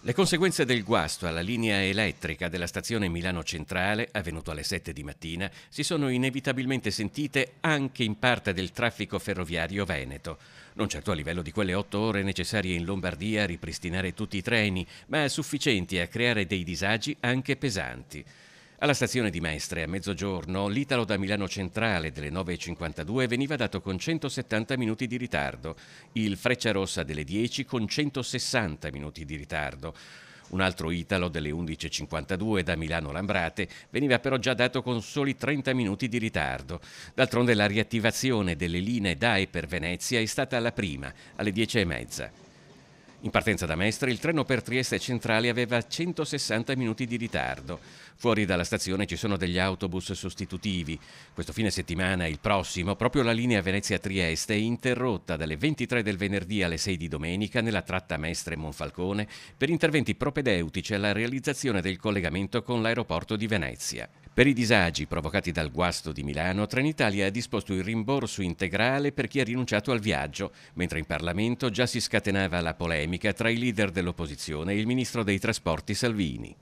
Le conseguenze del guasto alla linea elettrica della stazione Milano Centrale, avvenuto alle 7 di mattina, si sono inevitabilmente sentite anche in parte del traffico ferroviario veneto. Non certo a livello di quelle 8 ore necessarie in Lombardia a ripristinare tutti i treni, ma sufficienti a creare dei disagi anche pesanti. Alla stazione di Mestre, a mezzogiorno, l'Italo da Milano Centrale delle 9.52 veniva dato con 170 minuti di ritardo, il Frecciarossa delle 10 con 160 minuti di ritardo. Un altro Italo delle 11.52 da Milano Lambrate veniva però già dato con soli 30 minuti di ritardo. D'altronde la riattivazione delle linee da e per Venezia è stata la prima, alle 10:30. In partenza da Mestre il treno per Trieste Centrale aveva 160 minuti di ritardo. Fuori dalla stazione ci sono degli autobus sostitutivi. Questo fine settimana e il prossimo, proprio la linea Venezia-Trieste è interrotta dalle 23 del venerdì alle 6 di domenica nella tratta Mestre-Monfalcone per interventi propedeutici alla realizzazione del collegamento con l'aeroporto di Venezia. Per i disagi provocati dal guasto di Milano, Trenitalia ha disposto il rimborso integrale per chi ha rinunciato al viaggio, mentre in Parlamento già si scatenava la polemica tra i leader dell'opposizione e il ministro dei Trasporti Salvini.